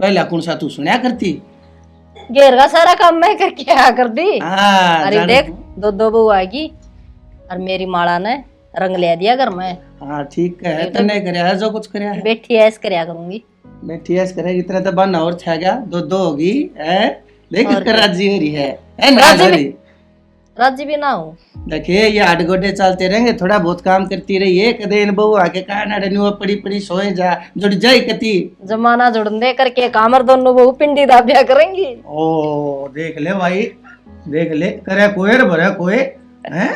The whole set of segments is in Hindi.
पहला कौन सा तू सुनया करती। घेर का सारा काम मैं करके आ कर दी। अरे देख दो दो बहू आएगी और मेरी माला ने रंग ले दिया घर में। हाँ ठीक है, तने करया है जो कुछ करया है। बैठी ऐस करया करूंगी, बैठी ऐस करेगी, इतना तो बना और छा गया, दो होगी है। देख कर राजी हो रही है नाराज हो रही। राजी भी ना हूँ। देखिए ये आठ गोडे चलते रहेंगे, थोड़ा बहुत काम करती रहिए। कदे इन बहू आके कहा ना न्यू पड़ी पड़ी सोए जा जुड़ जाई कती। जमाना जुड़ने करके कामर दोनों बहू पिंडी दाबिया करेंगी। ओ देख ले भाई, देख ले करे कोई रे भरे कोई हैं।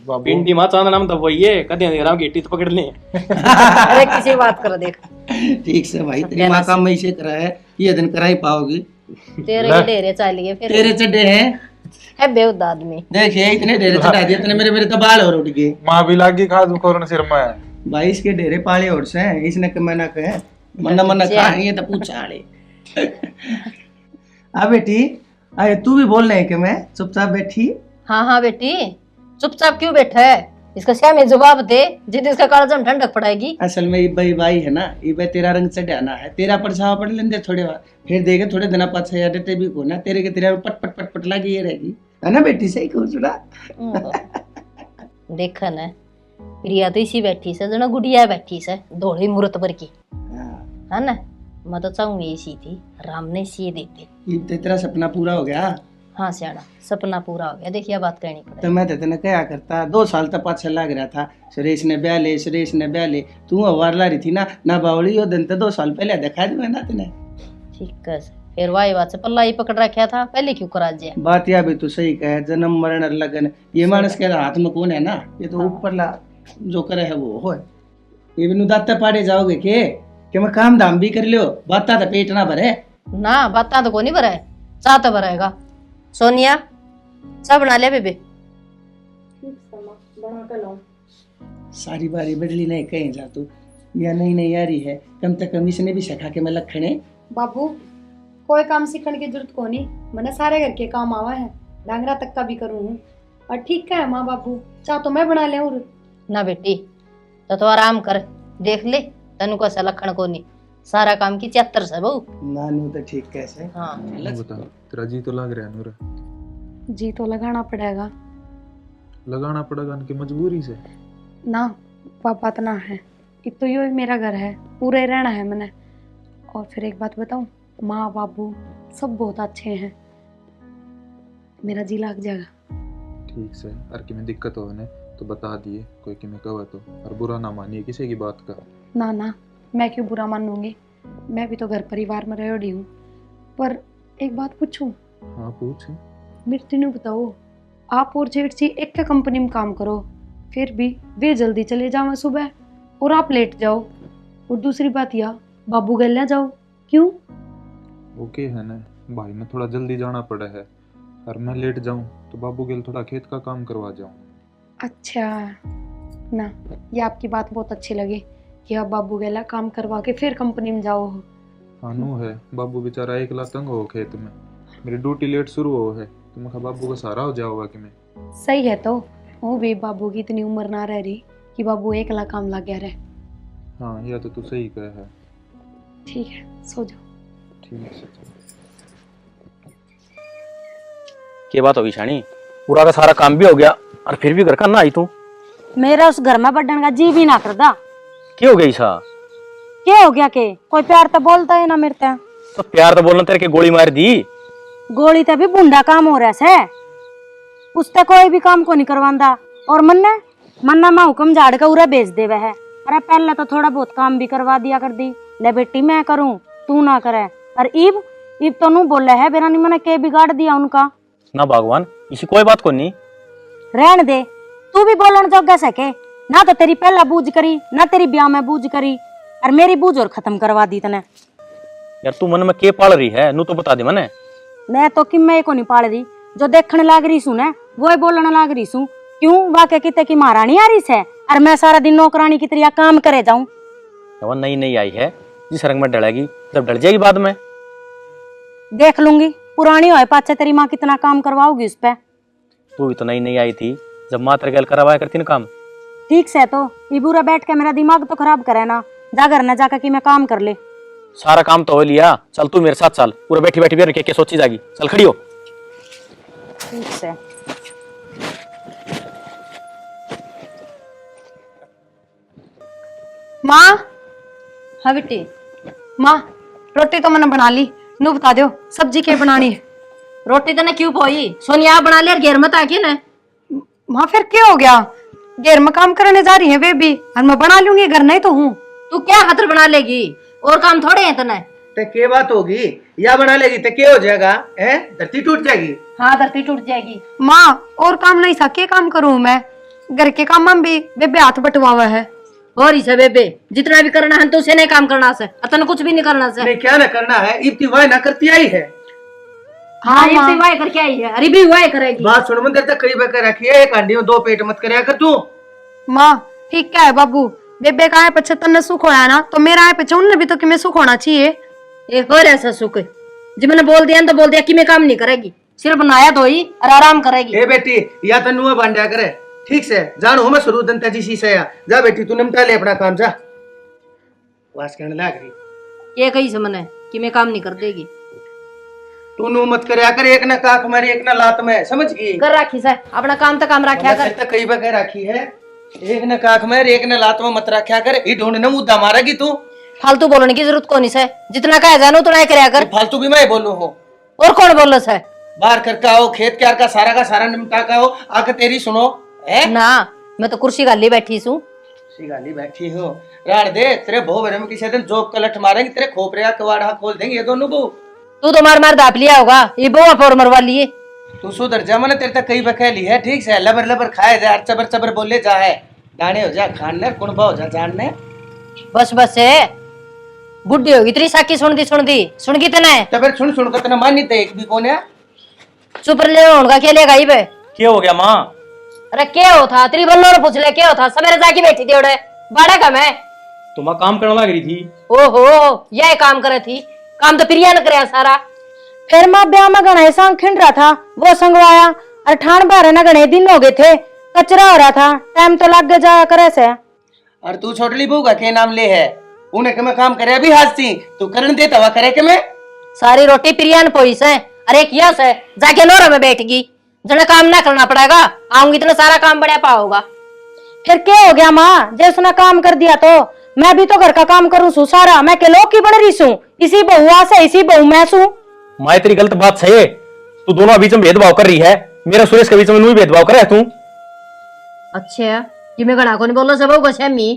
पिंडी मां चांद नाम तो वही है, कदे राम गेटी तो पकड़ ले। अरे किसी बात कर देख। ठीक से भाई, तेरी माँ काम में से करा है, ये दिन करा ही पाओगी। तेरे के डेरे चाहिए फिर। तेरे चड्डे हैं है बेउद आदमी। देखिए इतने डेरे चढ़ा दिए तूने, मेरे मेरे तो बाल और उठ गए। माँ भी लागी खाद कोरन सिर में। भाई इसके डेरे पाले और से हैं, इसने मना कहे मन्ना मन्ना खा ये तो पूछा ले। आ बेटी आए, तू भी बोल रहे कि मैं चुपचाप बैठी। हाँ हाँ बेटी, चुपचाप क्यों बैठा है? इसका क्या में जवाब दे, जिद इसका कालजम ठंडक पड़ेगी। असल में इबाई बाई है ना, इबाई तेरा रंग चढ़ाना है, तेरा परछावा पड़ लेंगे थोड़े बार, फिर देखे थोड़े दिन पाछे या डटे भी को ना, तेरे के तेरा पट पट पट पट लगी ये रहेगी, है ना बेटी? सही कहूँ चुड़ा। देखा ना प्रिया तो इसी बैठी से जना गुड़िया बैठी से धोड़ी मूर्त पर की, है ना? मैं तो चाहूंगी इसी थी, राम ने इसी देते। ये तेरा सपना पूरा हो गया। हाँ सियाना, सपना पूरा हो गया। देखिए बात कहनी पड़े तो मैं तेने क्या करता, 2 साल तक पाछे लग रहा था, सुरेश ने ब्याह ले, सुरेश ने ब्याह ले, तू अवार ला रही थी ना बावली, वो दिन तो 2 साल पहले दिखा दूंगा ना तेने। ठीक है, फिर वाई बात से पल्ला ही पकड़ रखा था, पहले क्यों करा दिया? बात यह भी तू सही कहे, जन्म मरण और लगन ये मानस के हाथ में कौन है ना, ये तो ऊपर ला जो करे है वो हो। ये भी दाता पाड़े जाओगे के मैं काम धाम भी कर लियो, बाता तो पेट ना भरे ना, बाता तो को नहीं भरा है, चाह तो भरेगा। सोनिया चाह बना ले बेबे। सारी बारी बदली नहीं कहीं जा तू, या नहीं यारी है, कम से कम इसने भी सिखा के मैं लखने। बाबू कोई काम सीखने की जरूरत को नहीं, मैंने सारे घर के काम आवा है, डांगरा तक का भी करूँ हूँ। और ठीक है माँ बाबू, चाह तो मैं बना ले। ना बेटी तो आराम कर, देख ले तनु को लखन को नहीं, सारा काम की 74 से बहू। नानू तो ठीक कैसे। हाँ बता, तेरा जी तो लग रहा है नूर। जी तो लगाना पड़ेगा। लगाना पड़ेगा उनकी मजबूरी से ना, पापा तो ना है, एक तो यो मेरा घर है, पूरे रहना है मैंने। और फिर एक बात बताऊं, माँ बाबू सब बहुत अच्छे हैं, मेरा जी लग जाएगा। ठीक से, और कि में दिक्कत हो ने तो बता दिए, कोई कि मैं कहा तो, और बुरा ना मानिए किसी की बात का। ना ना, मैं क्यों बुरा मानूंगी, मैं भी तो घर परिवार में रह रही हूँ। पर एक बात पूछूं? हाँ पूछ। मेरे तीनों बताओ, आप और जेठ जी एक का कंपनी में काम करो, फिर भी वे जल्दी चले जाओ सुबह और आप लेट जाओ। और दूसरी बात यह, बाबू गल जाओ, क्यों? ओके है ना, भाई ने थोड़ा जल्दी जाना पड़ा है, और मैं लेट जाऊं तो बाबू गेल थोड़ा खेत का काम करवा जाऊं। अच्छा ना, ये आपकी बात बहुत अच्छी लगी कि आप बाबू गेला काम करवा के फिर कंपनी में जाओ हो। हाँ नू है, बाबू बेचारा एकला तंग हो खेत में, मेरी ड्यूटी लेट शुरू हो है, तो मैं बाबू का सहारा हो जाओगा कि मैं। सही है, तो वो भी बाबू की इतनी उम्र ना रह रही कि बाबू एकला काम लग गया रहे। हाँ यह तो तू सही कह है। ठीक है, सो जाओ। ठीक है। क्या बात होगी शानी, पूरा का सारा काम भी हो गया और फिर भी घर का ना आई तू? मेरा उस घर में बढ़ने का जी भी ना करदा। क्या हो गई सा? क्या हो गया के? कोई प्यार तो बोलता है ना मेरे ते। तो प्यार तो बोलना, तेरे के गोली मार दी। गोली तो भी बुंडा काम हो रहा है, उससे कोई भी काम को नहीं करवांदा। और मन्ना माँ हुक्म झाड़ के उरा भेज देवे है। अरे पहले तो थोड़ा बहुत काम भी करवा दिया कर दी, ले बेटी मैं करूँ तू ना करे। और इब तो नू बोले है बेरा नहीं, मैंने के बिगाड़ दिया उनका। ना भगवान, इसी कोई बात को नहीं। रहन दे, तू भी बोलन जोगा सके ना, तो तेरी पहला बूझ करी ना तेरी ब्याह में बूझ करी, और मेरी बूझ और खत्म करवा दी तने। यार तू मन में के पाल रही है, नू तो बता दे मने। मैं तो कि मैं को नहीं पाल रही, जो देखने लाग रही सू ना वो बोलने लाग रही सू। क्यों वाके किते की महारानी आ रही है, और मैं सारा दिन नौकरानी की तरह काम करे जाऊं? वो नई आई है, जिस रंग में डलेगी जब डल जाएगी बाद में देख लूंगी। पुरानी होए पाछे तेरी माँ कितना काम करवाओगी उस पे। तू भी तो नई आई थी, जब मात्र गल करवाया करती ना काम। ठीक से तो ये बुरा बैठ के मेरा दिमाग तो खराब करे ना, जा घर न जाकर कि मैं काम कर ले। सारा काम तो हो लिया, चल तू मेरे साथ चल। पूरा बैठी बैठी भी क्या सोची जागी, चल खड़ी हो। ठीक से। माँ, हाँ बेटी, माँ रोटी तो मैंने बना ली, नू बता दो सब्जी क्या बनानी है। रोटी तो ने क्यों पोई, सोनिया बना ले, घेर मत आके ना। माँ फिर क्या हो गया, घर में काम करने जा रही है वे भी, और मैं बना लूंगी, घर नहीं तो हूँ। तू क्या खातर बना लेगी, और काम थोड़े हैं तने। ते के बात होगी, या बना लेगी ते क्या हो जाएगा, हैं? धरती टूट जाएगी। हाँ धरती टूट जाएगी। माँ और काम नहीं सा, क्या काम करूँ मैं, घर के काम में भी बेबे हाथ बटवा हुआ है। और इसे बेबे जितना भी करना है तो उसे नहीं काम करना से, अतन कुछ भी नहीं करना से। नहीं क्या ना करना है, इब्ती वाय ना करती आई है। हाँ ये माँ। वाय करके आई है, अरे भी वाय करेगी। बात सुन, मंदिर तक कई बकर रखी है, एक हांडी में 2 पेट मत करया कर तू। माँ ठीक क्या है बाबू, बेबे का है 75 ने सुख होया ना, तो मेरा है 55 ने भी तो कि मैं सुख होना चाहिए। एक और ऐसा सुख जी, मैंने बोल दिया ना तो बोल दिया कि मैं काम नहीं करेगी, सिर्फ बनाया तो ही और आराम करेगी। ए बेटी, या तो नुआ बांधा करे, ठीक से जानो मैं शुरू दंता जी से या जा बेटी, तू निपटा ले अपना काम, जा। वास करने लाग रही ये कही से मैंने कि मैं काम नहीं कर देगी। तू नु मत करया कर, एक ना काख मारी एक ना लात में, समझ गई। कर राखी से अपना काम तो काम रखा कर। तक कई बकर रखी है, एक ना काख में एक ना लात में मत रखा कर, ई ढूंढ ना मुद्दा मारेगी तू। फालतू बोलने की जरूरत कौन से, जितना कहा जानो उतना ही करया कर। फालतू भी मैं बोलू हूँ, और कौन बोल से। बाहर करके आओ, खेत क्यार का सारा निपटा का हो, आके तेरी सुनो है ना मैं तो कुर्सी गाली बैठी हूँ। गाली बैठी हो, राड़ दे तेरे भो भरे में किसी दिन जोक कलट मारेंगे, तेरे खोपरे का कवाड़ा खोल देंगे ये दोनों बहू। तू तो मार मार दाप लिया होगा, ये बहुआ पर मरवा लिए। तू सुधर जा, मैंने तेरे तक कई बकैली है, ठीक से लबर लबर खाए जा, चबर चबर बोले जा है, दाने हो जा खाने, कुणबा हो जा जानने। बस बस है, बुढ़ी होगी तेरी साकी सुन दी तने। तबर सुन कर तना मानी ते एक भी कोने। चुप ले उनका क्या लेगा बे। क्या हो गया माँ? अरे क्या हो था, तेरी बल्लो ने पूछ ले क्या हो था, सवेरे जाके बैठी थी उड़े बाड़ा का मैं। तुम काम करने लग रही थी। ओहो यह काम करे थी, काम तो प्रिया ने कराया सारा। फिर माँ ब्याह में गणे संग खिंड रहा था, वो संगवाया, और ठाण बारे न गणे दिन हो गए थे, कचरा हो रहा था, टाइम तो लग गया जाया करे से। और तू छोटली बहू का के नाम ले है, उन्हें के मैं काम करे भी हाथ सी, तू करन देता हुआ करे के मैं। सारी रोटी प्रिया ने पोई से, अरे किया से जाके नोरा में बैठ गई, जना काम ना करना पड़ेगा, आऊंगी इतना सारा काम बढ़िया पाओगा। फिर क्या हो गया माँ, जब उसने काम कर दिया तो मैं भी तो घर का काम करूँ सू सारा, मैं के लोग की बन रही सू, इसी बहुआ से इसी बहु मैं सू। माँ तेरी गलत बात सही है, तू दोनों बीच में भेदभाव कर रही है, मेरा सुरेश के बीच में भेदभाव करे तू। अच्छा कि मैं गणा को नहीं बोलो सब गोस्वामी।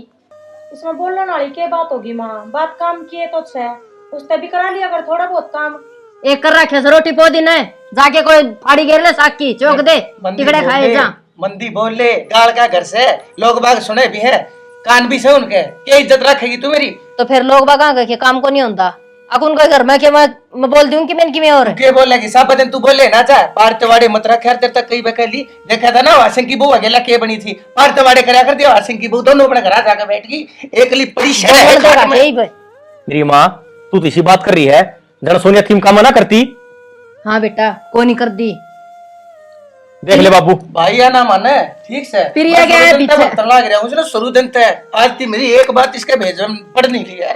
उसमें बोलने वाली क्या बात होगी माँ, बात काम किए तो छे, उसने भी करा लिया कर थोड़ा बहुत काम। एक कर रखे से रोटी पो दिन है, जाके कोई फाड़ी घेर ले साग की चौक दे, टिकड़े खाए जा। मंदी बोल ले गाल का घर से, लोग बाग सुने भी है, कान भी से उनके, क्या इज्जत रखेगी तू मेरी। तो फिर लोग बागा के काम को नहीं होता, अब उनका घर में क्या मैं बोल दूं कि मैंने और के बोलेगी सब दिन तू बोले ना चाह पारतवाड़े मत रख यार, तेरे तक कई बकैली देखा था ना, वासिंग की बहू अकेला के बनी थी, पारतवाड़े करया कर दिया, वासिंग की बहू दोनों अपने घर जाकर बैठ गई, एकली पड़ी शहर है खाट में। मेरी माँ तू तो इसी बात कर रही है, जरा सोनिया थीम काम ना करती। हाँ बेटा को नहीं कर दी, देख ले बाबू भाई या ना माने ठीक से प्रिया क्या है पीछे लग रहा हूँ शुरू दिन तक आज थी मेरी एक बात इसके भेज पढ़ नहीं लिया है।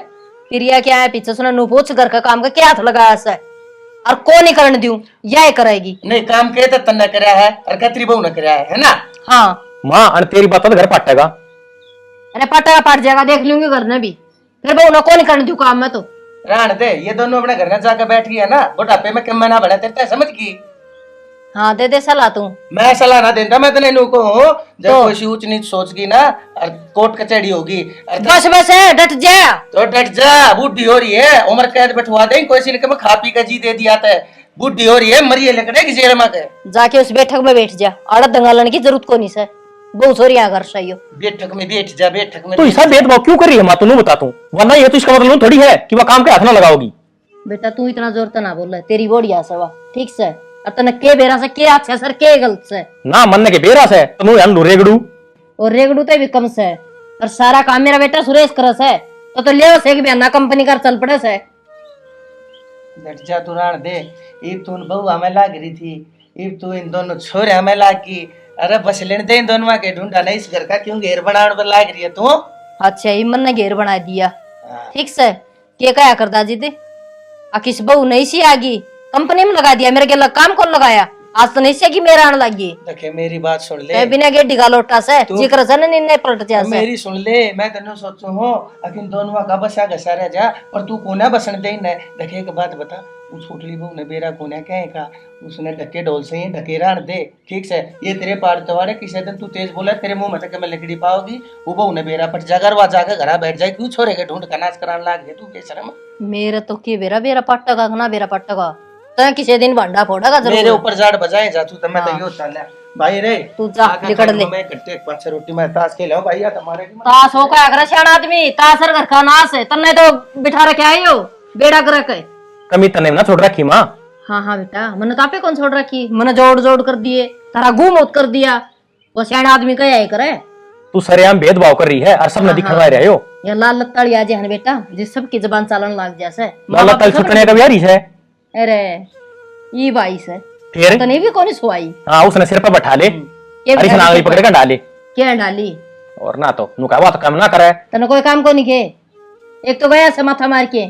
प्रिया क्या है पीछे सुना नु पूछ घर का काम का क्या हाथ लगाया से, और को नहीं करने दूं, यह करेगी। नहीं काम के तो तन्ना करया है और कतरी बहू ने करया है ना। हाँ माँ अन तेरी बात तो घर पाटेगा। अरे पटा पाट जाएगा, देख लूंगी घर ने भी, फिर बहू ना को नहीं करने दूं काम में तो। राण दे ये दोनों अपने घर में जाकर बैठ गया ना, बुढ़ापे में कम ना बढ़ा तेरे समझ की। हाँ दे दे सलाह तू। मैं सलाह ना देता, मैं तने नु को हूँ जब कोई सी ऊंच नीच सोचगी ना और कोर्ट कचहरी होगी बस बस है डट जा, तो डट जा, बूढ़ी हो रही है उम्र कैद बैठवा देंगे, कोई सी ने कहा खा पी का जी दे दिया था, बूढ़ी हो रही है मरिए लकड़ेगी जेल में के। जाके उस बैठक में बैठ जा, आड़त दंगालन की जरूरत को नहीं से, बहुत सोरी यहाँ घर सही हो। बैठक में बैठ जा, बैठक में तो ऐसा भेदभाव क्यों कर रही है माँ, तू बता तू, वरना ये तो इसका मतलब थोड़ी है कि वह काम के हाथ ना लगाओगी। बेटा तू इतना जोर तो ना बोल, तेरी बोड़िया सवा ठीक से, और तने के बेरा से के अच्छा सर के गलत से ना मनने के बेरा से तुम यान रेगड़ू और रेगड़ू तो भी कम से, और सारा काम मेरा बेटा सुरेश करस है, तो ले से कि बयाना कंपनी कर चल पड़े से। बैठ जा तू राण दे, इब तू बहू हमें लाग रही थी, इब तू इन दोनों छोरे हमें लाग की, अरे बस लेने दे इन दोनों के ढूंढा नहीं इस घर का क्यों घेर बनाने पर लाग रही है तू। अच्छा ये मन ने घेर बना दिया ठीक से, के कया कर दाजी दे आ किस बहू नहीं सी आगी कंपनी में लगा दिया मेरे के काम कौन लगाया आज तो नहीं सी कि मेरा आने लगी देखे मेरी बात सुन ले ते बिना गेडी का लोटा से जिक्र से नहीं पलट जा से मेरी सुन ले मैं तेन सोचू हूँ अकिन दोनों का बसा घसा रह जा और तू कोना बसन दे न देखे एक बात बता वो छोटली बहू ने बेरा कोना कहे का उसने ढके ढोल से ही ढके रान दे ठीक से ये तेरे पार तवाड़े किसी दिन तू तेज बोला तेरे मुंह में तक मैं लकड़ी पाओगी वो बहू ने बेरा पट जाकर वहां जाकर घर बैठ जाए क्यों छोरे के ढूंढ का नाच कराने लाग गए तू बेशरम मेरा तो के बेरा बेरा पट्टा ना बेरा पट्टा तो किसी दिन भांडा फोड़ेगा जरूर मेरे ऊपर जाड़ बजाए जा तू तो मैं तो यो चल भाई रे तू जा निकल ले मैं कट्टे एक पाछे रोटी मैं ताश खेलाऊं भाई या तुम्हारे की ताश हो का अगर सियाना आदमी तासर घर का नाश है तन्ने तो बिठा रखे आयो बेड़ा कर रखे कमी तने ना छोड़ रखी माँ। हाँ हाँ बेटा मैंने तापे कौन छोड़ रखी मैंने जोड़ जोड़ कर दिए तारा गुम मौत कर दिया वो सियाना आदमी कया ही करे तू सरेआम भेदभाव कर रही है और सब नदी खड़वा रहे हो। ये लाल लत्ताड़ी आज है बेटा जिस सबकी जबान चालन लग जैसे लाल तल छुटने का बिहारी है। अरे ये भाई से फिर तने भी कौन सुवाई हाँ उसने सिर पर बैठा ले ये अरे नागली पकड़ कर डाले क्या डाली और ना तो नुका बात काम ना करे तने कोई काम को नहीं के एक तो गया से माथा मार के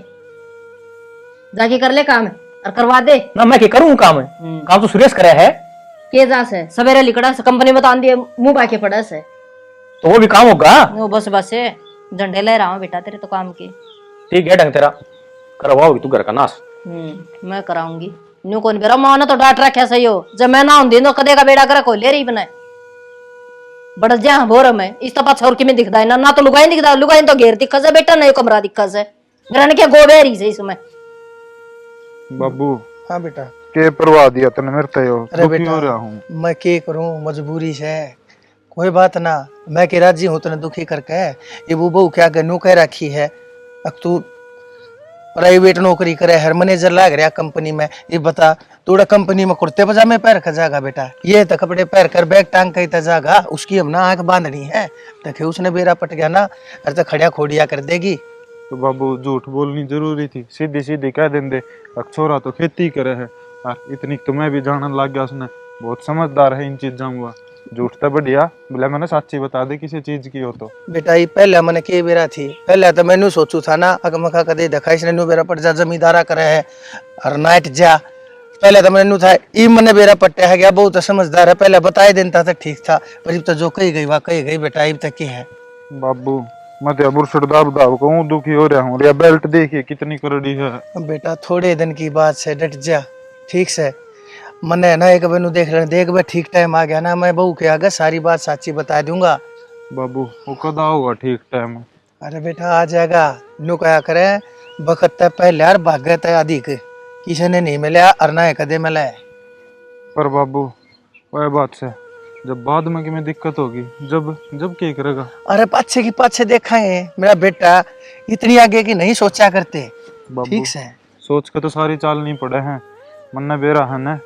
जाके कर ले काम और करवा दे ना मैं क्या करूँ काम काम तो सुरेश करे है के जा से सवेरे लिकड़ा से कंपनी में तान दिए मुंह बाके पड़ा से तो वो भी काम होगा। वो बस बस है झंडे ले रहा हूँ बेटा तेरे तो काम के ठीक है ढंग तेरा करवाओगी तू घर का नाश। मैं कराऊंगी न्यू कौन बेरा माँ ने तो डांट रखा सही हो जब मैं ना हूं तो कदे का बेड़ा कर कोई ले रही बनाए बड़ा जा बोर मैं इस तपा छोर की में दिखदा है ना तो लुगाई दिखदा लुगाई तो घेर दिखा से बेटा नहीं कमरा दिखा से मेरा ने क्या गोबेरी से इसमें बाबू हाँ बेटा के परवा दिया तने मेरे तयो अरे दुखी बेटा हो रहा हूँ मैं के करूं मजबूरी से कोई बात ना मैं के राजी हूं तने दुखी करके ये वो बहू क्या गनू कह रखी है अब तू प्राइवेट नौकरी करे हर मैनेजर लाग रहा कंपनी में ये बता तोड़ा कंपनी में कुर्ते पजामे पैर खजागा बेटा ये तो कपड़े पैर कर बैग टांग कहीं तजागा उसकी हम ना आंख बांधनी है देखे उसने बेरा पट गया ना अरे तो खड़िया खोड़िया कर देगी। तो बाबू झूठ बोलनी जरूरी थी सीधी सीधी कह देंदे छोरा तो खेती करे है और इतनी तो मैं भी जानने लग गया उसने बहुत समझदार है इन चीजों हुआ झूठ तो बढ़िया बोले मैंने सच्ची बता दे किसी चीज की हो तो बेटा ये पहले मैंने के बेरा थी पहले तो मैंने सोचू था ना अगर मखा कदे देखा इसने नु बेरा पट जा जमींदारा करे है और नाइट जा पहले तो मैंने था ई मने बेरा पट्टे है गया बहुत समझदार है पहले बताए देता था ठीक था पर तो जो कही गई वाह कही गई बेटा अब तक की है बाबू मैं तो बुरसट दाब दाब कहूँ दुखी हो रहा हूँ बेल्ट देखिए कितनी करड़ी है बेटा थोड़े दिन की बात से डट जा ठीक से मने ना एक बेनू देख लेने देख बे ठीक टाइम आ गया ना मैं बहू के आगे सारी बात साची बता दूंगा। बाबू वो कदा होगा ठीक टाइम अरे बेटा आ जाएगा नु क्या करे बखत पहले यार भागे तय अधिक किसी ने नहीं मिला और ना कदे मिला है पर बाबू वह बात से जब बाद में कि में दिक्कत होगी जब जब क्या करेगा। अरे पाछे की पाछे देखेंगे मेरा बेटा इतनी आगे की नहीं सोचा करते ठीक से सोच के तो सारी चाल नहीं पड़े हैं मन्ना बेरा है ना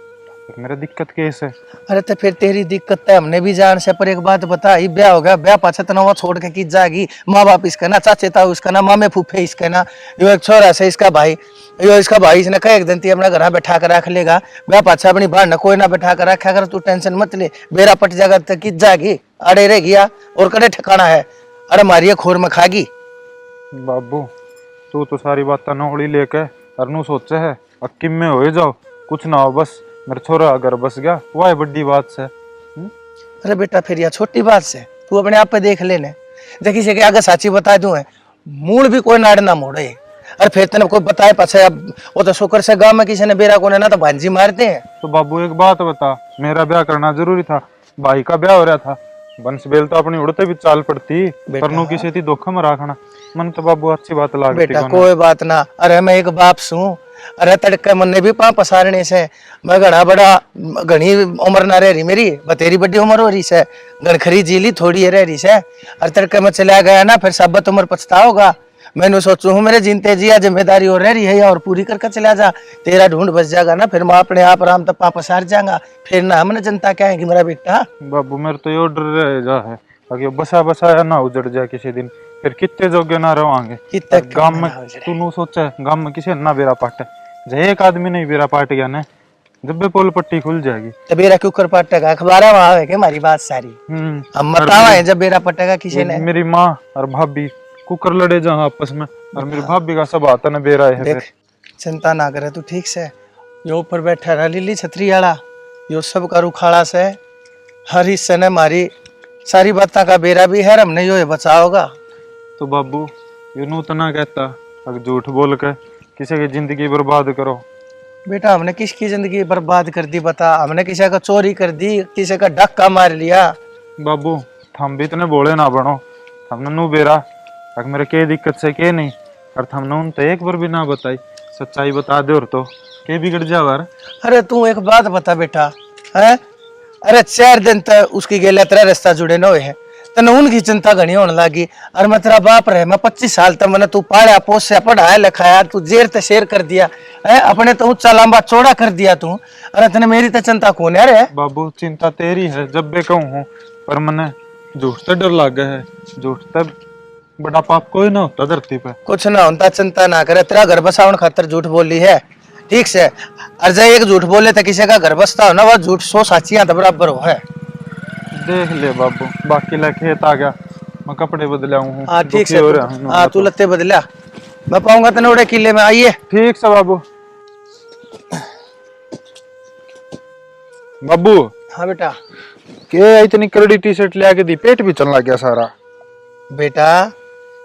मेरा दिक्कत केस है। अरे तो फिर तेरी दिक्कत है हमने भी जान से पर एक बात बता ही ब्याह हो गया ब्याह पाछे तनाव छोड़ के की जाएगी माँ बाप इसका ना चाचे ताऊ इसका ना मामे फूफे इसका ना यो एक छोरा से इसका भाई यो इसका भाई इसने कह एक दिन ती अपना घर बैठा कर रख लेगा ब्याह पाछा अपनी बाहर न कोई ना बैठा कर रखा कर तू टेंशन मत ले बेरा पट जाएगा तो की जाएगी अड़े रह गया और कड़े ठिकाना है अरे मारिए खोर में खागी। बाबू तू तो सारी बात नौड़ी लेके अरनू सोचे है अक्कीम में हो जाओ कुछ ना हो बस मेरा छोरा अगर बस गया वह है बड़ी बात से। अरे बेटा फिर यह छोटी बात से तू अपने आप पे देख लेने देखी से आगे साची बता दूं है मूड भी कोई नाड़ ना मोड़े अरे फिर तेने कोई बताए पाछे अब वो तो शुक्र से गांव में किसी ने बेरा को ना तो भांजी मारते हैं। तो बाबू एक बात बता मेरा ब्याह करना जरूरी था भाई का ब्याह हो रहा था बंस बेल तो अपनी उड़ते भी चाल पड़ती परनू किसी थी धोखा में रखना मन तो बाबू अच्छी बात लगी बेटा कोई बात ना अरे मैं एक बाप सू अरे तड़के मन ने भी पा पसारने से मैं घड़ा बड़ा घनी उम्र ना रह रही मेरी बतेरी बड़ी उम्र हो रही से गणखरी जीली थोड़ी है रह रही से अरे तड़के में चला गया ना फिर सबत उम्र पछता होगा मैंने सोचू हूँ मेरे जिनते जिया जिम्मेदारी और रह रही है और पूरी करके चला जा तेरा ढूंढ बच जाएगा ना फिर मैं अपने आप आराम तक पा पसार जाऊंगा फिर ना हमने जनता कहेगी मेरा बेटा। बाबू मेरे तो ये डर रह जा है अगर बसा बसाया ना उजड़ जाए किसी दिन फिर कितने जोगे ना रहोगे गांव में तू नू सोचा गांव में किसी ना बेरा पाटे जे एक आदमी नहीं बेरा पाट गया ना जब पोल पट्टी खुल जाएगी तो बेरा क्यों कर पाटेगा अखबार वहां है हमारी बात सारी हम बतावा है जब बेरा पटेगा किसी ने मेरी माँ और भाभी कुकर लड़े जहाँ आपस में और मेरी भाभी का सब आता ना बेरा है देख, फिर। चिंता ना करे तू, ठीक से। यो ऊपर बैठा रहा लीली छतरी वाला, यो सब का रुखाड़ा से हर हिस्से ने मारी सारी बातों का बेरा भी है, हमने यो बचाओगा। तो बाबू ये नूतना कहता अगर झूठ बोल के किसी की जिंदगी बर्बाद करो। बेटा हमने किसकी जिंदगी बर्बाद कर दी बता? हमने किसी का चोरी कर दी, किसी का धक्का मार लिया? बाबू थम भी इतने बोले ना बनो, हमने नू बेरा अगर मेरे के दिक्कत से के नहीं, और हमने उन तो एक बार भी ना बताई, सच्चाई बता दे और तो के बिगड़ जावर। अरे तू एक बात बता बेटा, है अरे 4 दिन तक उसकी गेला तेरा रास्ता जुड़े न हुए है, तने उनकी चिंता घनी होने लगी। और मैं तेरा बाप रहे, मैं 25 साल तक मैंने तू पाया पोसा पढ़ाया लिखाया, तू जेर ते शेर कर दिया है, अपने तो ऊंचा लंबा चौड़ा कर दिया तू। अरे तने मेरी तो चिंता कौन है रे? बाबू चिंता तेरी है जब भी कहूँ हूँ, पर मने झूठ तो डर लग है, झूठ तो बड़ा पाप कोई ना होता धरती पे। कुछ ना होता, चिंता ना करे, तेरा घर बसावन खातर झूठ बोली है, ठीक से। और जब एक झूठ बोले तो किसी का घर बसता हो ना, वह झूठ 100 साचियां तो बराबर हो है। देख ले बाबू, बाकी ला खेत आ गया, मैं कपड़े बदला हूँ। हाँ ठीक से, हो रहा हूँ। हाँ तू लत्ते बदला, मैं पाऊंगा तने उड़े किले में। आइए ठीक से बाबू। बाबू हाँ बेटा। के इतनी करड़ी टी शर्ट ले आके दी, पेट भी चलने लग गया सारा। बेटा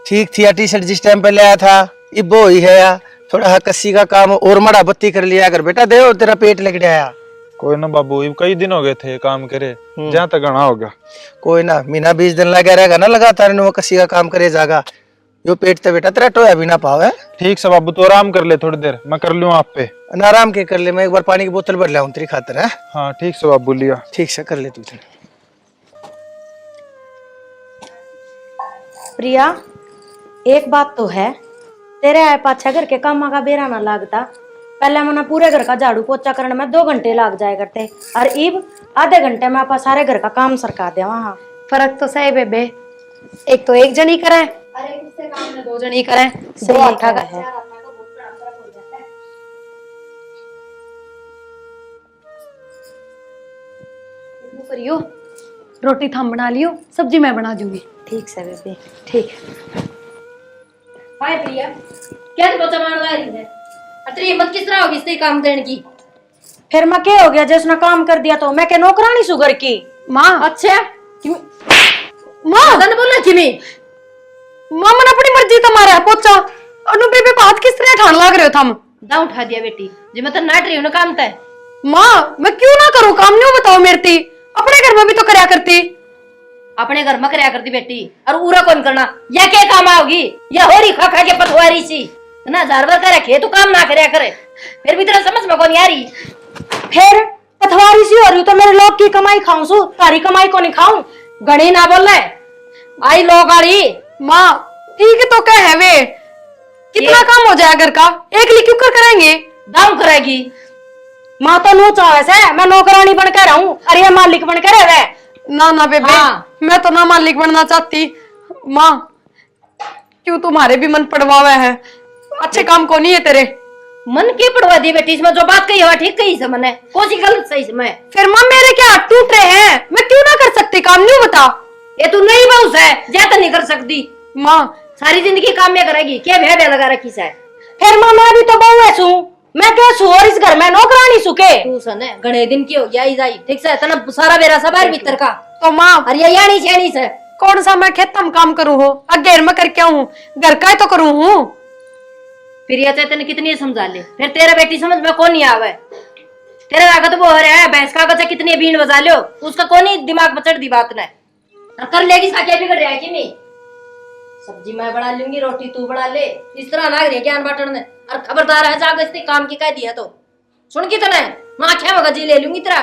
ठीक थी टी शर्ट जिस टाइम पे लाया था, इबो ही है या थोड़ा कस्सी का काम और मड़ा बत्ती कर लिया कर बेटा, दे तेरा पेट लग गया। कोई ना बाबू, ये कई दिन हो गए थे काम करे, जहाँ तक गणा होगा। कोई ना, महीना 20 दिन लगा रहेगा ना लगातार वो कस्सी का काम करे जागा, यो पेट तो बेटा तेरा टोया भी ना पावे। ठीक से बाबू, तो आराम कर ले थोड़ी देर, मैं कर लूँ आप पे। ना आराम के कर ले, मैं एक बार पानी की बोतल भर लाऊं तेरी खातर है। हाँ ठीक से बाबू, लिया। ठीक से कर ले तू। प्रिया एक बात तो है, तेरे आए पाछा घर के कामा का बेरा ना लागता। पहले मना पूरे घर का झाड़ू पोछा करने में 2 घंटे लाग जाए करते, और इब आधे घंटे में आप सारे घर का काम सरका दे। वहाँ फर्क तो सही बेबे, एक तो एक जनी करे और एक उससे काम में 2 जनी करे। सही हाथा का है। करियो, रोटी थम बना लियो, सब्जी मैं बना दूंगी। ठीक से बेबे। ठीक। हाय प्रिया, क्या तू बच्चा मार रही है? अतरी हिम्मत किस तरह होगी इससे काम देने की? फिर मैं क्या हो गया जिसने काम कर दिया तो मैं क्या नौकरानी सुगर की? माँ अच्छा माँ दन बोलना किमी माँ मन अपनी मर्जी तो मारा पोचा, अनु बेबे बात किस तरह ठान लाग रहे हो थम? दा उठा दिया बेटी, जे मैं तो नाट रही हूं ना काम तय। माँ मैं क्यों ना करूँ काम, नहीं बताओ मेरे ती, अपने घर में भी तो करया करती। अपने घर में करया करती बेटी, और उरा कौन करना? या क्या काम आओगी? या होरी खा खा के पथवारी सी ना, जानवर करे खे तो काम ना करया करे, फिर भी तेरा समझ में कौन आ रही? फिर पथवारी सी हो रही तो मेरे लोग की कमाई खाऊं सु, तारी कमाई को नहीं खाऊं? गणी ना बोल रहे आई लोग आड़ी। माँ ठीक है तो क्या है वे, कितना काम हो जाए घर का, एक लिख क्यों कर करेंगे? दाम करेगी। माँ तो नो चाहे से मैं नौकरानी बन कर रहूं, अरे ये मालिक बन कर रहे। ना ना बेबे, हाँ। मैं तो ना मालिक बनना चाहती। माँ क्यों तुम्हारे भी मन पड़वावे है, अच्छे काम को नहीं है तेरे। मन के पड़वा दी बेटी, इसमें जो बात कही है ठीक कही से मैंने, कौन सी गलत सही से मैं? फिर माँ मेरे क्या हाथ टूट रहे हैं, मैं क्यों ना कर सकती काम, नहीं बता? ये तू नहीं बहुस है, ज्यादा नहीं कर सकती। माँ सारी जिंदगी काम में करेगी, क्या भय लगा रखी से? फिर माँ मैं भी तो बहू है सू, मैं क्या सू और इस घर में नौकरानी सुके? तू सने घणे दिन की हो गया आई जाई, ठीक से तना सारा बेरा सबार भीतर का। तो माँ और ये यानी छेनी से कौन सा मैं खेत में काम करूँ हो, अगेर में करके हूँ, घर का ही तो करूँ हूँ। फिर ये चेतन कितनी समझा ले, फिर तेरा बेटी समझ में कौन नहीं आवे? तेरा लागत वो हो रहा है भैंस का बच्चा कितनी बीन बजा लो, उसका कौन ही दिमाग में चढ़ दी बात ने, कर लेगी साकिया बिगड़ रहा है कि नहीं? सब्जी मैं बना लूंगी, रोटी तू बना ले, इस तरह ना रहे ज्ञान बांटने ने। और खबरदार है जाग इसने काम की कह दिया तो सुन की तना मैं आख्या में गजी ले लूंगी तेरा।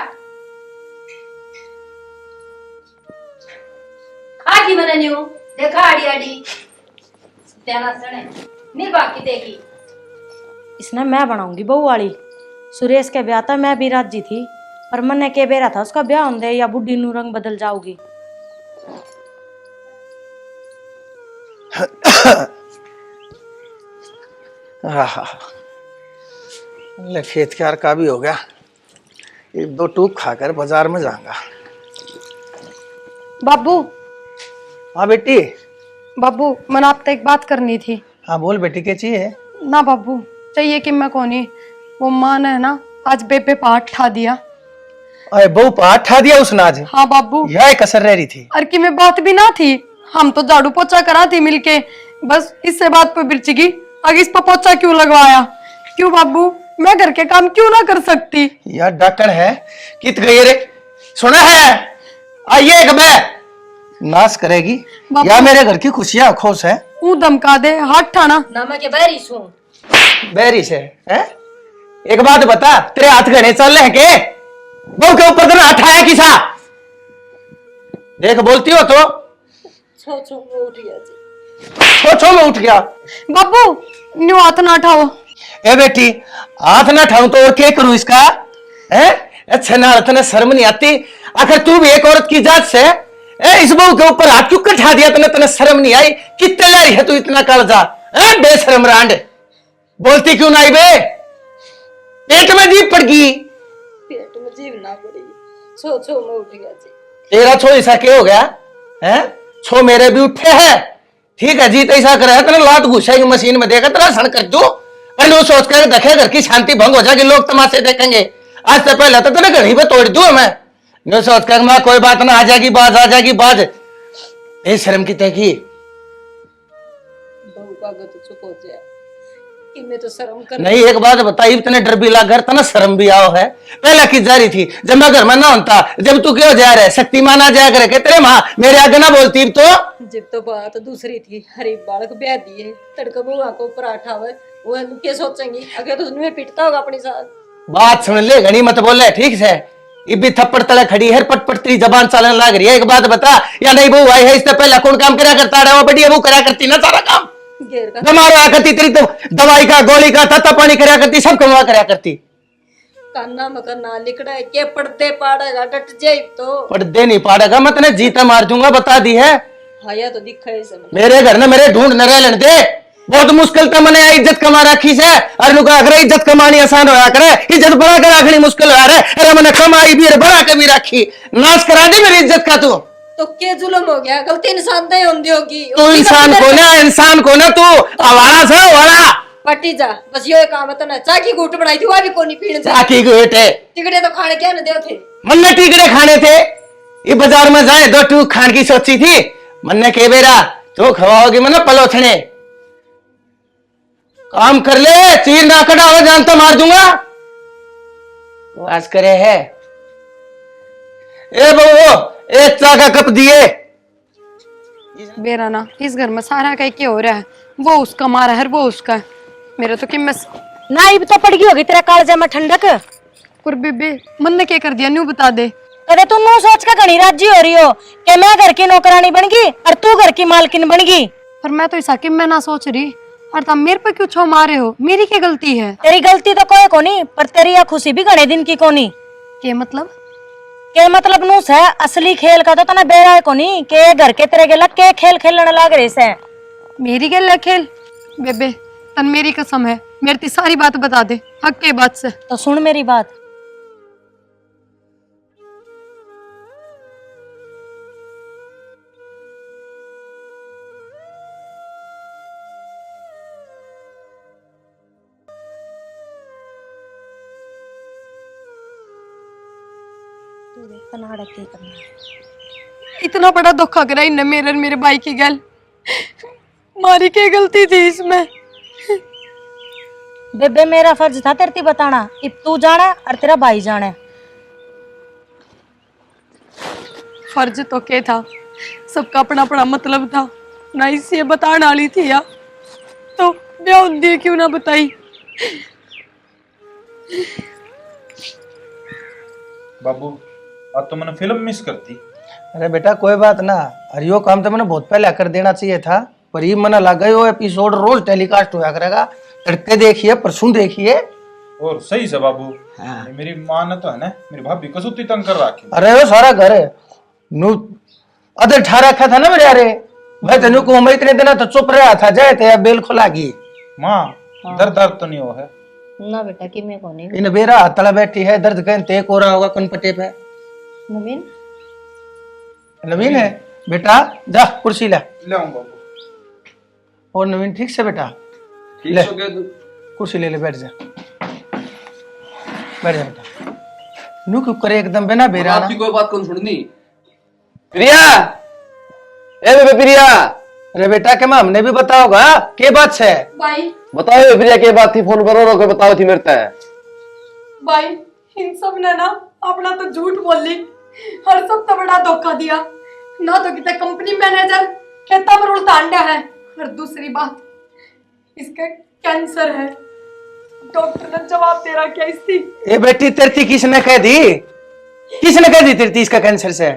खा की मैंने न्यू देखा आड़ी आड़ी त्याना सने नहीं बाकी देखी। इसने मैं बनाऊंगी बहू वाली। सुरेश के ब्याह था मैं भी राजी थी, पर मन ने के बेरा था उसका ब्याह होने दे या बुढ़ी नू रंग बदल जाओगी। ले खेत क्यार का भी हो गया, 1-2 टूक खाकर बाजार में जाऊंगा। बाबू हाँ बेटी। बाबू मन आपसे एक बात करनी थी। हाँ बोल बेटी, क्या चाहिए? ना बाबू चाहिए कि मैं कोनी, वो माँ ने ना आज बेबे पाठ ठा दिया। अरे बहू पाठ ठा दिया उसने आज? हाँ बाबू। यह कसर रह रही थी। और कि मैं बात भी ना थी, हम तो झाड़ू पोछा करा थी मिलके, बस इससे बात पे बिरच गई। आगे इस पर पोछा क्यों लगवाया? क्यों बाबू, मैं घर के काम क्यों ना कर सकती? यार डाकण है कित गई रे, सुना है? आइए कब नाश करेगी बाबू। या मेरे घर की खुशियां खुश है? ऊ धमका दे, हाथ ठाना। ना मैं के बैरी सू बैरी से है? एक बात बता, तेरे हाथ घने चल रहे हैं के? बहू के ऊपर तेरा हाथ आया किसा? देख बोलती हो तो छो में उठ गया जी। छो में उठ गया। बाबू न्यू हाथ ना उठाओ। ए बेटी, हाथ ना ठाऊं तो और क्या करूं इसका? है अच्छा ना, तने शर्म नहीं आती? आखिर तू भी एक औरत की जात से इस बहू के ऊपर हाथ क्यों कठा दिया? तने शर्म नहीं आई? कितने ला रही है तू इतना कालजा? बेशरम रांड, बोलती क्यों नहीं बे? पेट में जीभ पड़ गई। पेट में जीव ना पड़ेगी, छो में उठ गया जी। तेरा छो ऐसा क्या हो गया है? छो मेरे भी उठे हैं, ठीक है जी। तो ऐसा करे है तेरा लात घुसाएगी मशीन में, देखा तेरा सण कर दू। अरे सोच कर देखे घर की शांति भंग हो जाएगी, लोग तमाशे देखेंगे। आज से पहले तो तेरे घर ही पे तोड़ दू मैं। नो सोच कर मैं कोई बात ना, आ जाएगी बाज, आ जाएगी बाज। ए शर्म की तकी बहू का तो चुप हो जाए कि मैं तो शर्म कर नहीं। एक बात बता, इतने डर भी लग घर तना शर्म भी आओ है। पहला की जा रही थी जब मैं घर में ना होता, जब तू क्यों जा रहा है? शक्तिमान आ जाया करे के तेरे माँ मेरे आगे ना बोलती तो। जब तो बात दूसरी थी, हरी बालक ब्याह दिए तड़का बुआ को पराठा हुए, वो क्या सोचेंगी? अगर तो उसमें पिटता होगा अपनी साथ। बात सुन ले, घनी मत बोले ठीक से। इबी थप्पड़ तले खड़ी है, पटपट तेरी जबान चलने लग रही है। एक बात बता, या नहीं बहू आई है इससे पहले कौन काम करा करता है? वो बढ़िया बहू करा करती ना सारा काम। घेर का बीमार हुआ करती, तेरी तो दवाई का गोली का तत्ता पानी करा करती, सब कमा करा करती। कान्ना मकर ना लिकड़ा है के पड़ते पाड़ेगा, डट जाए तो पर्दे नहीं पाड़ेगा, मैं तेने जीता मार दूंगा, बता दी है। हाया तो दिखा है समझ। मेरे घर ने मेरे ढूंढ न रहने दे। बहुत मुश्किल था मैंने इज्जत कमा रखी से। अरे नुका अगर इज्जत कमानी आसान होया करे, इज्जत बड़ा कर रखनी मुश्किल हो रहा है। अरे मैंने कमाई भी बड़ा के भी रखी, नाश करा दी मेरी इज्जत का तू। तो के जुल्म हो गया? गलती इंसान नहीं होंदी होगी। तू इंसान को ना, इंसान को ना, तू आवारा से वाला पट्टी जा, बस यो काम है तो ना। चाकी घूट बनाई थी, वो भी कोनी पीने दे। चाकी को बेटे टिकड़े तो खाने क्या न दे थे? मन्ने टिकड़े खाने थे, ये बाजार में जाए दो टू खान की सोची थी। मन्ने के बेरा तो खवाओगी मना पलोथने। काम कर ले, चीर ना कटा हो जान तो मार दूंगा। वास करे है। ए बहू, एक चाय का कप दिए। बेरा ना इस घर में सारा कहीं क्या हो रहा है, वो उसका मारा है वो उसका है। मेरा तो कि मैं नाइब तो पड़ गई होगी तेरा कालजा में ठंडक। पर बेबे मन ने क्या कर दिया न्यू बता दे। कदे तू नू सोच के घनी राजी हो रही हो कि मैं घर की नौकरानी बन गई और तू घर की मालकिन बन गई। पर मैं तो ऐसा कि मैं ना सोच रही, और तुम मेरे पे क्यों छो मारे हो? मेरी क्या गलती है? तेरी गलती तो कोई कोनी, पर तेरी यह खुशी भी घने दिन की कोनी। के मतलब? के मतलब नूस है असली खेल का तो तना बेरा है कोनी के घर के तेरे गेला के खेल खेलने लाग रहे से। मेरी गल है खेल? बेबे तन मेरी कसम है, मेरी ती सारी बात बता दे हक के बात से। तो सुन मेरी बात, इतना बड़ा धोखा करा इन्हें मेरे और मेरे भाई की गल। मारी क्या गलती थी इसमें? बेबे मेरा फर्ज था तेरे बताना, अब तू जाना और तेरा भाई जाना। फर्ज तो क्या था, सबका अपना अपना मतलब था ना। इसे बताने वाली थी या तो ब्याह दिए क्यों ना बताई? बाबू आज तो मैंने फिल्म मिस करती। अरे बेटा कोई बात ना, अरे यो काम तो मैंने बहुत पहले कर देना चाहिए था, पर ये मना लगा यो एपिसोड रोज टेलीकास्ट होया करेगा। तड़के देखिए, परसों देखिए। और सही से बाबू। हाँ। मेरी माँ ने तो है ना मेरी भाभी को सुती तंग कर रखी। अरे वो सारा घर है नु अदर ठा रखा था ना मेरे यारे भाई। तेनू को मैं इतने दिन तो चुप रहा था, जाए थे बेल खुला गई। माँ दर्द दर्द तो नहीं हो है ना बेटा कि मैं कोनी। इन बेरा तला बैठी है, दर्द कहीं तेक हो रहा होगा कनपटे पे। नवीन नवीन है बेटा, जा कुर्सी ला। ले आऊं बाबू। और नवीन ठीक से बेटा? ठीक ले। हो गया तू? कुर्सी ले ले, बैठ जा, बैठ जा बेटा। नु क्यों करे एकदम बिना बेरा ना? आपकी कोई बात कौन सुननी? प्रिया, ए बेबे प्रिया, अरे बेटा के माँ हमने भी बताओगा के बात है? भाई बताओ प्रिया के बात थी, फोन करो रोके बताओ थी मेरे तय। भाई इन सब ने ना अपना तो झूठ बोल ली और सब तो बड़ा धोखा दिया ना। तो कितने कंपनी मैनेजर कहता पर उल्टा अंडा है, और दूसरी बात इसका कैंसर है। डॉक्टर ने जवाब दे रखा इसकी। ए बेटी तेरती किसने कह दी? किसने कह दी तेरती इसका कैंसर से?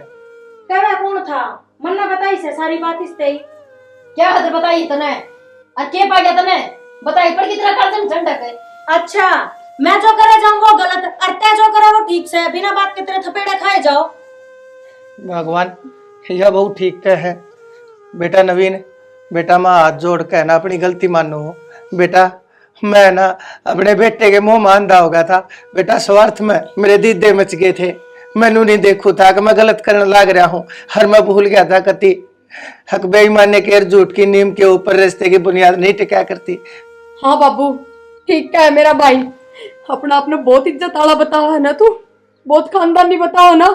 कहना कौन था? मन्ना बताई से सारी बात इसते ही। क्या हद बताई तने? और के पा गया तने? बताई पर कितना कर्जन झंडक है। अच्छा, मैं जो करे जाऊं वो गलत, और तै जो करे वो ठीक से, बिना बात के तेरे थपेड़े खाए जाओ। भगवान यह बहुत ठीक कह है बेटा। नवीन बेटा, माँ हाथ जोड़ के ना अपनी गलती मानो बेटा। मैं ना अपने बेटे के मुंह में अंधा हो गया था बेटा। स्वार्थ में मेरे दीदे मच गए थे। मैनू नहीं देखू था कि मैं गलत करने लग रहा हूँ, हर मैं भूल गया था कति हक बेईमानी के झूठ की नीम के ऊपर रिश्ते की बुनियाद नहीं टिका करती। हाँ बाबू ठीक है मेरा भाई, अपना आपने बहुत इज्जत वाला बताओ है ना तू, बहुत खानदानी बताओ ना।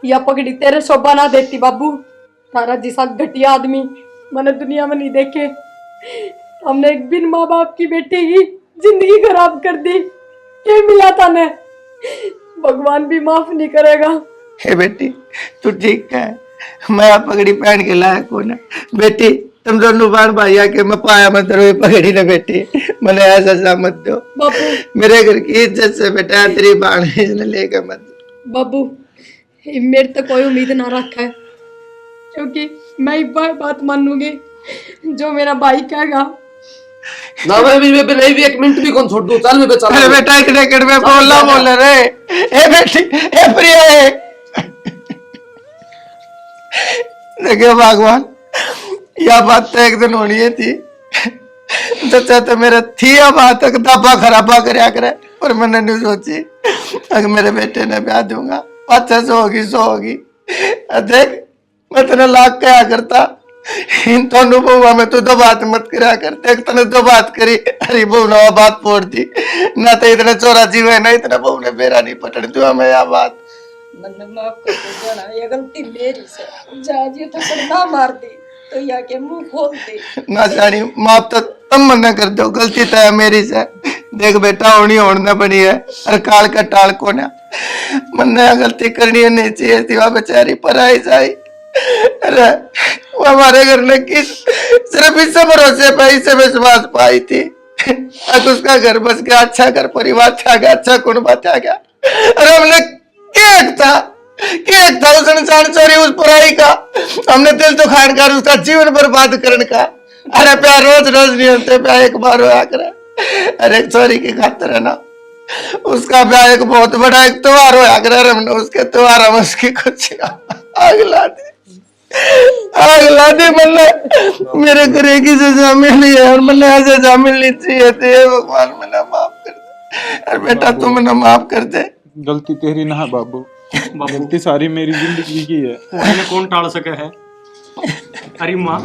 या पगड़ी तेरे शोभा ना देती बाबू, तारा जिसा घटिया आदमी मैंने दुनिया में नहीं देखे। हमने एक बिन माँ बाप की बेटी की जिंदगी खराब कर दी। क्या मिला था ने? भगवान भी माफ नहीं करेगा। हे बेटी तू ठीक है, मैं आप पगड़ी पहन के लायक हूं ना बेटी। तुम दोनों बार भाई आके मैं पाया मत रहो पगड़ी ना बेटी, मैंने ऐसा मत दो बाबू। मेरे घर की इज्जत से बेटा तेरी बाण लेकर मत। बाबू मेरे तो कोई उम्मीद ना रखा है, क्योंकि मैं एक बार बात मानूंगी जो मेरा भाई कहेगा। ना मैं भी नहीं भी एक मिनट भी कौन छोड़ दूं। चल बेबे चल। अरे बेटा एक सेकंड में बोल रे। ए बेटी ए प्रिया है। देखो भगवान यह बात तो एक दिन होनी ही थी। सच्चा तो मेरा थी अब बात तक दापा खराबा करया करे, पर मैंने नहीं सोची अगर मेरे बेटे ने ब्याह दूंगा अच्छा से होगी सो होगी। देख मैं तेने लाख क्या करता इन दोनों बहुआ में तो दो बात मत करा करते। एक तने दो बात करी, अरे बहू ने बात फोड़ दी ना, तो इतने चोरा जीव है ना इतना बहू ने बेरा नहीं पटन तू हमें यह बात। मैंने माफ कर दो जाना, ये गलती मेरी से। जाज ये थप्पड़ ना मार दी तो या के मुंह खोल दे ना जानी माफ तो तुम मना कर दो, गलती तो है मेरी से। देख बेटा होनी होना बनी है, अरे काल का टाल को ना मन्ने गलती करनी नहीं चाहिए थी। वह बेचारी पराई जाई, अरे वो हमारे घर ने किस सिर्फ इससे भरोसे पे इससे विश्वास पाई थी। अब उसका घर बस गया, अच्छा घर परिवार छा गया, अच्छा कुनबा छा गया। अरे हमने क्या था उस इंसान चोरी उस पराई का, हमने दिल तो खान कर उसका जीवन बर्बाद करने का। अरे प्यार रोज रोज नहीं होते, प्यार एक बार होया करे। अरे चोरी की खातर है ना उसका ब्याह एक बहुत बड़ा एक त्योहार होया करे। हमने उसके त्योहार हम उसकी कुछ आग ला दी मन्ने मेरे करे की सजा मिली है और मन्ने ऐसे सजा मिलनी चाहिए थी। भगवान मैंने माफ कर दे। अरे बेटा तू मैंने माफ कर दे। गलती तेरी ना है बाबू, गलती सारी मेरी जिंदगी की है। कौन टाल सके है? अरे माँ